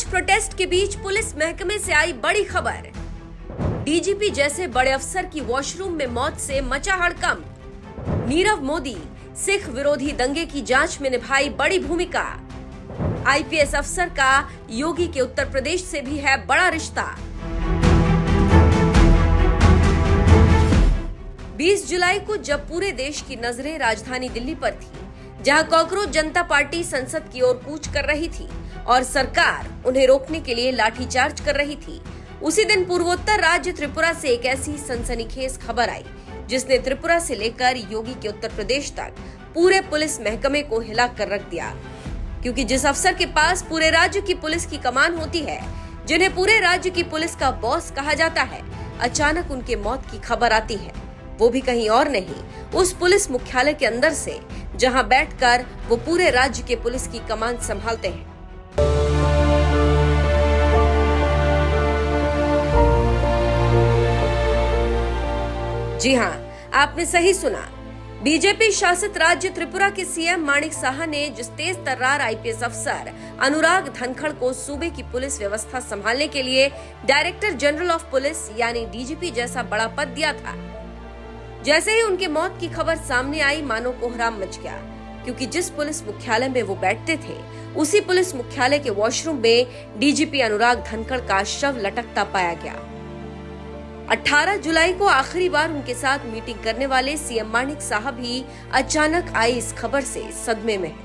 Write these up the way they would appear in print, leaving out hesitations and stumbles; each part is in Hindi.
रोज प्रोटेस्ट के बीच पुलिस महकमे से आई बड़ी खबर। डीजीपी जैसे बड़े अफसर की वॉशरूम में मौत से मचा हड़कंप। नीरव मोदी सिख विरोधी दंगे की जांच में निभाई बड़ी भूमिका। आईपीएस अफसर का योगी के उत्तर प्रदेश से भी है बड़ा रिश्ता। 20 जुलाई को जब पूरे देश की नजरें राजधानी दिल्ली पर थी, जहां कॉकरोच जनता पार्टी संसद की ओर कूच कर रही थी और सरकार उन्हें रोकने के लिए लाठीचार्ज कर रही थी, उसी दिन पूर्वोत्तर राज्य त्रिपुरा से एक ऐसी सनसनीखेज खबर आई जिसने त्रिपुरा से लेकर योगी के उत्तर प्रदेश तक पूरे पुलिस महकमे को हिला कर रख दिया। क्योंकि जिस अफसर के पास पूरे राज्य की पुलिस की कमान होती है, जिन्हें पूरे राज्य की पुलिस का बॉस कहा जाता है, अचानक उनके मौत की खबर आती है, वो भी कहीं और नहीं, उस पुलिस मुख्यालय के अंदर से, जहां बैठकर वो पूरे राज्य के पुलिस की कमान संभालते हैं। जी हां, आपने सही सुना। बीजेपी शासित राज्य त्रिपुरा के सीएम माणिक साहा ने जिस तेज तर्रार आईपीएस अफसर अनुराग धनखड़ को सूबे की पुलिस व्यवस्था संभालने के लिए डायरेक्टर जनरल ऑफ पुलिस यानी डीजीपी जैसा बड़ा पद दिया था, जैसे ही उनके मौत की खबर सामने आई, मानो कोहराम मच गया। क्योंकि जिस पुलिस मुख्यालय में वो बैठते थे, उसी पुलिस मुख्यालय के वॉशरूम में डीजीपी अनुराग धनखड़ का शव लटकता पाया गया। 18 जुलाई को आखिरी बार उनके साथ मीटिंग करने वाले सीएम माणिक साहा भी अचानक आई इस खबर से सदमे में है।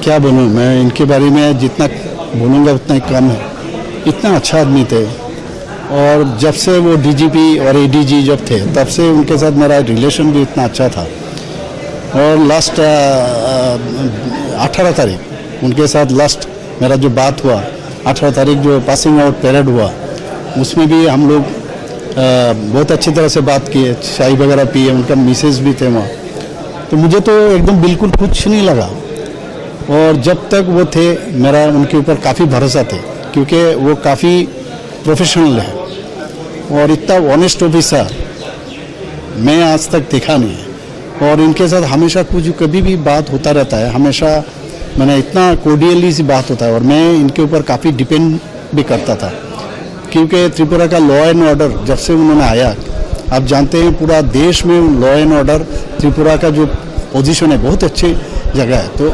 क्या बोलूं, मैं इनके बारे में जितना बोलूंगा उतना ही कम है। इतना अच्छा आदमी थे और जब से वो डीजीपी और एडीजी जब थे, तब से उनके साथ मेरा रिलेशन भी इतना अच्छा था। और लास्ट 18 तारीख उनके साथ लास्ट मेरा जो बात हुआ, 18 तारीख जो पासिंग आउट परेड हुआ, उसमें भी हम लोग बहुत अच्छी तरह से बात किए, चाय वगैरह पिए, उनका मिसेज भी थे वहाँ। तो मुझे तो एकदम बिल्कुल कुछ नहीं लगा। और जब तक वो थे, मेरा उनके ऊपर काफ़ी भरोसा थे, क्योंकि वो काफ़ी प्रोफेशनल है और इतना ऑनेस्ट ऑफिसर मैं आज तक देखा नहीं है। और इनके साथ हमेशा कुछ कभी भी बात होता रहता है, हमेशा मैंने इतना कोर्डियली सी बात होता है। और मैं इनके ऊपर काफ़ी डिपेंड भी करता था, क्योंकि त्रिपुरा का लॉ एंड ऑर्डर जब से उन्होंने आया, आप जानते हैं पूरा देश में लॉ एंड ऑर्डर त्रिपुरा का जो पोजीशन है बहुत अच्छी जगह है। तो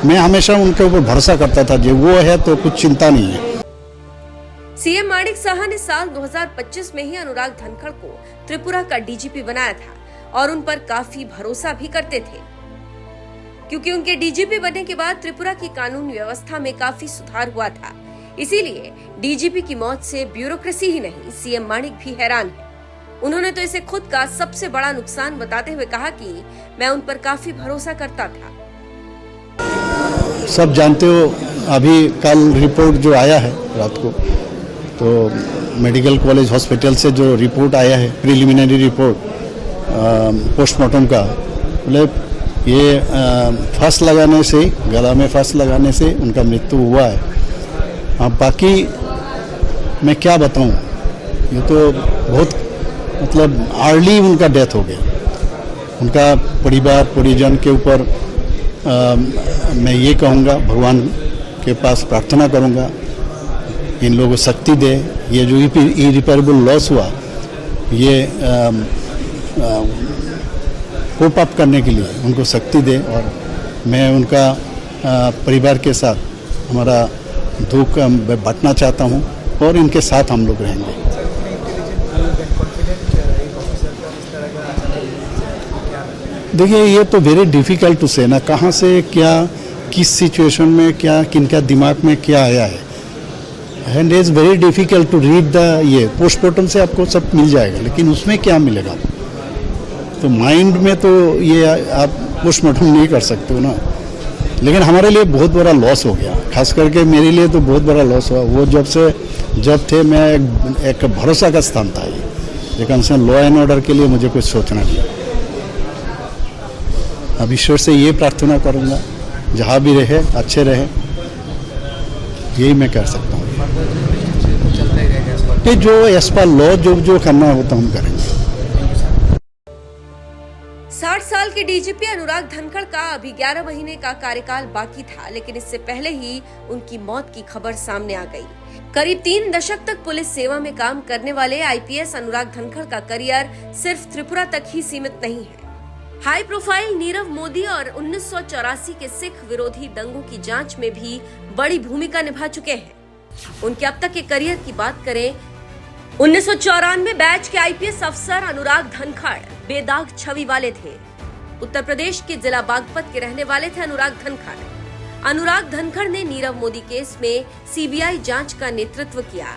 मैं हमेशा उनके ऊपर भरोसा करता था, जो वो है तो कुछ चिंता नहीं है। सीएम माणिक साहा ने साल 2025 में ही अनुराग धनखड़ को त्रिपुरा का डीजीपी बनाया था और उन पर काफी भरोसा भी करते थे, क्योंकि उनके डीजीपी बनने के बाद त्रिपुरा की कानून व्यवस्था में काफी सुधार हुआ था। इसीलिए डीजीपी की मौत से ब्यूरोक्रेसी ही नहीं, सीएम माणिक भी हैरान है। उन्होंने तो इसे खुद का सबसे बड़ा नुकसान बताते हुए कहा कि मैं उन पर काफी भरोसा करता था। सब जानते हो, अभी कल रिपोर्ट जो आया है रात को, तो मेडिकल कॉलेज हॉस्पिटल से जो रिपोर्ट आया है, प्रिलिमिनरी रिपोर्ट पोस्टमार्टम का, मतलब ये फांस लगाने से, गला में फांस लगाने से उनका मृत्यु हुआ है। अब बाकी मैं क्या बताऊं, ये तो बहुत मतलब अर्ली उनका डेथ हो गया। उनका परिवार परिजन के ऊपर मैं ये कहूँगा, भगवान के पास प्रार्थना करूँगा इन लोगों को शक्ति दे। ये जो इरिपेरेबल लॉस हुआ, ये कोप अप करने के लिए उनको शक्ति दे। और मैं उनका परिवार के साथ हमारा दुख बांटना चाहता हूँ और इनके साथ हम लोग रहेंगे। देखिए, ये तो वेरी डिफिकल्ट टू से ना, कहाँ से क्या, किस सिचुएशन में क्या, किनका दिमाग में क्या आया है, and is very difficult to read the. ये पोस्टमार्टम से आपको सब मिल जाएगा, लेकिन उसमें क्या मिलेगा? तो माइंड में तो ये आप पोस्टमार्टम नहीं कर सकते हो ना। लेकिन हमारे लिए बहुत बड़ा लॉस हो गया, खास करके मेरे लिए तो बहुत बड़ा लॉस हुआ। वो जब थे, मैं एक भरोसा का स्थान था ये, लेकिन लॉ एंड ऑर्डर के लिए मुझे कुछ सोचना नहीं। अब ईश्वर से ये प्रार्थना करूँगा, जहाँ भी रहे अच्छे रहे, यही मैं कर सकता हूँ। कि जो एज पर लॉ जो करना होता हम करेंगे। 60 साल के डीजीपी अनुराग धनखड़ का अभी 11 महीने का कार्यकाल बाकी था, लेकिन इससे पहले ही उनकी मौत की खबर सामने आ गई। करीब 3 दशक तक पुलिस सेवा में काम करने वाले आईपीएस अनुराग धनखड़ का करियर सिर्फ त्रिपुरा तक ही सीमित नहीं है। हाई प्रोफाइल नीरव मोदी और 1984 के सिख विरोधी दंगों की जांच में भी बड़ी भूमिका निभा चुके हैं। उनके अब तक के करियर की बात करें, 1994 बैच के आईपीएस अफसर अनुराग धनखड़ बेदाग छवि वाले थे। उत्तर प्रदेश के जिला बागपत के रहने वाले थे अनुराग धनखड़। अनुराग धनखड़ ने नीरव मोदी केस में सीबीआई जांच का नेतृत्व किया।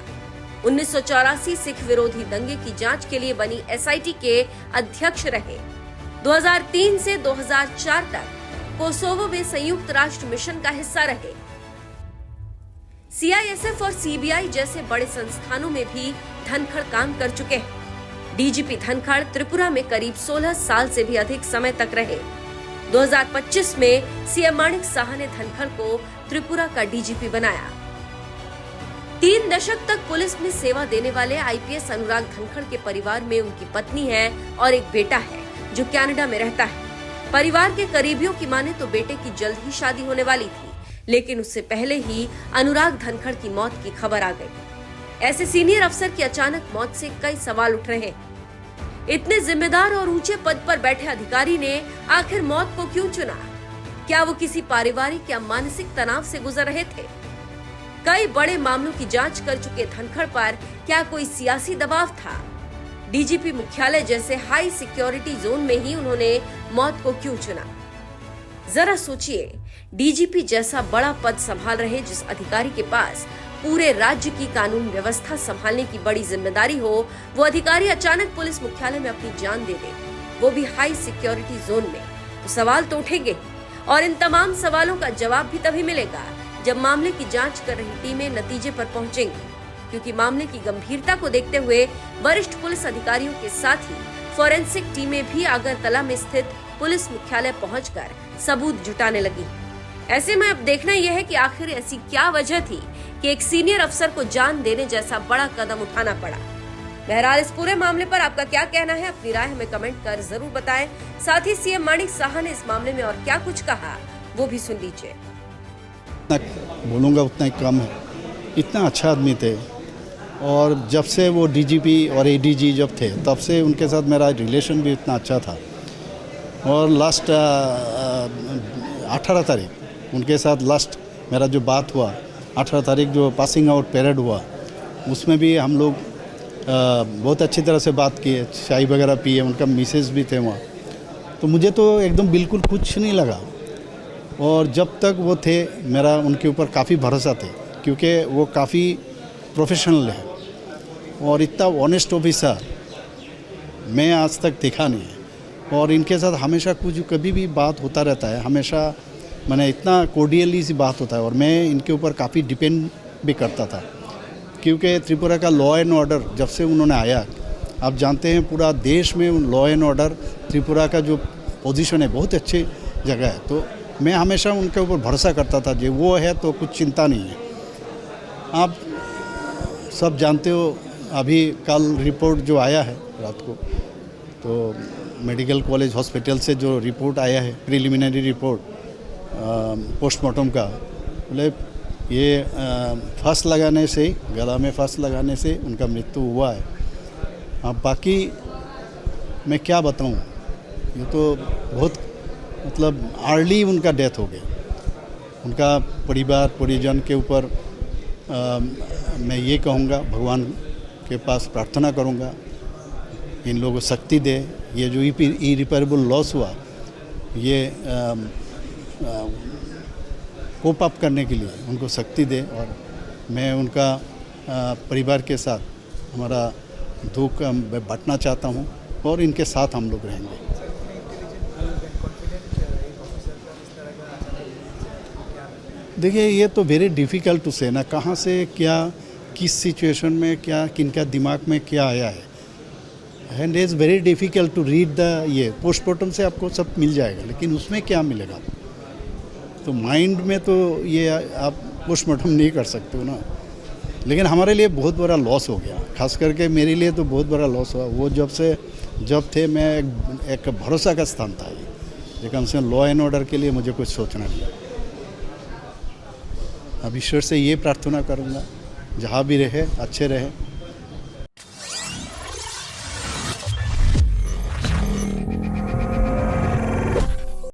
1984 सिख विरोधी दंगे की जांच के लिए बनी एसआईटी के अध्यक्ष रहे। 2003 से 2004 तक कोसोवो में संयुक्त राष्ट्र मिशन का हिस्सा रहे। सीआईएसएफ और सीबीआई जैसे बड़े संस्थानों में भी धनखड़ काम कर चुके हैं। डीजीपी धनखड़ त्रिपुरा में करीब 16 साल से भी अधिक समय तक रहे। 2025 में सीएम माणिक साहा ने धनखड़ को त्रिपुरा का डीजीपी बनाया। 3 दशक तक पुलिस में सेवा देने वाले आईपीएस अनुराग धनखड़ के परिवार में उनकी पत्नी है और एक बेटा है जो कनाडा में रहता है। परिवार के करीबियों की माने तो बेटे की जल्द ही शादी होने वाली थी, लेकिन उससे पहले ही अनुराग धनखड़ की मौत की खबर आ गई। ऐसे सीनियर अफसर की अचानक मौत से कई सवाल उठ रहे हैं। इतने जिम्मेदार और ऊंचे पद पर बैठे अधिकारी ने आखिर मौत को क्यों चुना? क्या वो किसी पारिवारिक या मानसिक तनाव से गुजर रहे थे? कई बड़े मामलों की जांच कर चुके धनखड़ पर क्या कोई सियासी दबाव था? डीजीपी मुख्यालय जैसे हाई सिक्योरिटी जोन में ही उन्होंने मौत को क्यों चुना? जरा सोचिए, डीजीपी जैसा बड़ा पद संभाल रहे जिस अधिकारी के पास पूरे राज्य की कानून व्यवस्था संभालने की बड़ी जिम्मेदारी हो, वो अधिकारी अचानक पुलिस मुख्यालय में अपनी जान दे दे, वो भी हाई सिक्योरिटी जोन में, तो सवाल तो उठेंगे। और इन तमाम सवालों का जवाब भी तभी मिलेगा जब मामले की जांच कर रही टीमें नतीजे पर पहुंचेंगी, क्योंकि मामले की गंभीरता को देखते हुए वरिष्ठ पुलिस अधिकारियों के साथ ही फोरेंसिक टीमें भी अगरतला में स्थित पुलिस मुख्यालय पहुंचकर सबूत जुटाने लगी। ऐसे में अब देखना यह है कि आखिर ऐसी क्या वजह थी कि एक सीनियर अफसर को जान देने जैसा बड़ा कदम उठाना पड़ा। बहरहाल इस पूरे मामले पर आपका क्या कहना है, अपनी राय हमें कमेंट कर जरूर बताएं। साथ ही सीएम माणिक साहा ने इस मामले में और क्या कुछ कहा वो भी सुन लीजिए। बोलूँगा उतना ही कम है। इतना अच्छा आदमी थे और जब से वो डीजीपी और एडीजी जब थे तब से उनके साथ मेरा रिलेशन भी इतना अच्छा था। और लास्ट 18 तारीख उनके साथ लास्ट मेरा जो बात हुआ, 18 तारीख जो पासिंग आउट परेड हुआ, उसमें भी हम लोग बहुत अच्छी तरह से बात किए, चाय वगैरह पिए, उनका मिसेस भी थे वहाँ। तो मुझे तो एकदम बिल्कुल कुछ नहीं लगा। और जब तक वो थे मेरा उनके ऊपर काफ़ी भरोसा थे, क्योंकि वो काफ़ी प्रोफेशनल है और इतना ऑनेस्ट ऑफिसर मैं आज तक देखा नहीं है। और इनके साथ हमेशा कुछ कभी भी बात होता रहता है, हमेशा मैंने इतना कोर्डियली सी बात होता है। और मैं इनके ऊपर काफ़ी डिपेंड भी करता था, क्योंकि त्रिपुरा का लॉ एंड ऑर्डर जब से उन्होंने आया, आप जानते हैं पूरा देश में लॉ एंड ऑर्डर त्रिपुरा का जो पोजीशन है बहुत अच्छी जगह है। तो मैं हमेशा उनके ऊपर भरोसा करता था, जो वो है तो कुछ चिंता नहीं है। आप सब जानते हो, अभी कल रिपोर्ट जो आया है रात को, तो मेडिकल कॉलेज हॉस्पिटल से जो रिपोर्ट आया है, प्रिलिमिनरी रिपोर्ट पोस्टमार्टम का, बोले ये फांस लगाने से, गला में फांस लगाने से उनका मृत्यु हुआ है। अब बाकी मैं क्या बताऊं, ये तो बहुत मतलब अर्ली उनका डेथ हो गया। उनका परिवार परिजन के ऊपर मैं ये कहूँगा, भगवान के पास प्रार्थना करूँगा इन लोगों को शक्ति दे। ये जो इरिपेरेबल लॉस हुआ, ये कोप अप करने के लिए उनको शक्ति दे। और मैं उनका परिवार के साथ हमारा दुख बांटना चाहता हूँ और इनके साथ हम लोग रहेंगे। देखिए, ये तो वेरी डिफ़िकल्ट टू से ना, कहाँ से क्या, किस सिचुएशन में क्या, किनका दिमाग में क्या आया है, and is very difficult to read the. ये पोस्टमार्टम से आपको सब मिल जाएगा, लेकिन उसमें क्या मिलेगा? तो माइंड में तो ये आप पोस्टमार्टम नहीं कर सकते हो ना। लेकिन हमारे लिए बहुत बड़ा लॉस हो गया, खास करके मेरे लिए तो बहुत बड़ा लॉस हुआ। वो जब थे मैं एक भरोसा का स्थान था। जो कम से कम लॉ एंड ऑर्डर के लिए मुझे कुछ सोचना नहीं। अब ईश्वर से ये प्रार्थना करूँगा जहाँ भी रहे अच्छे रहे।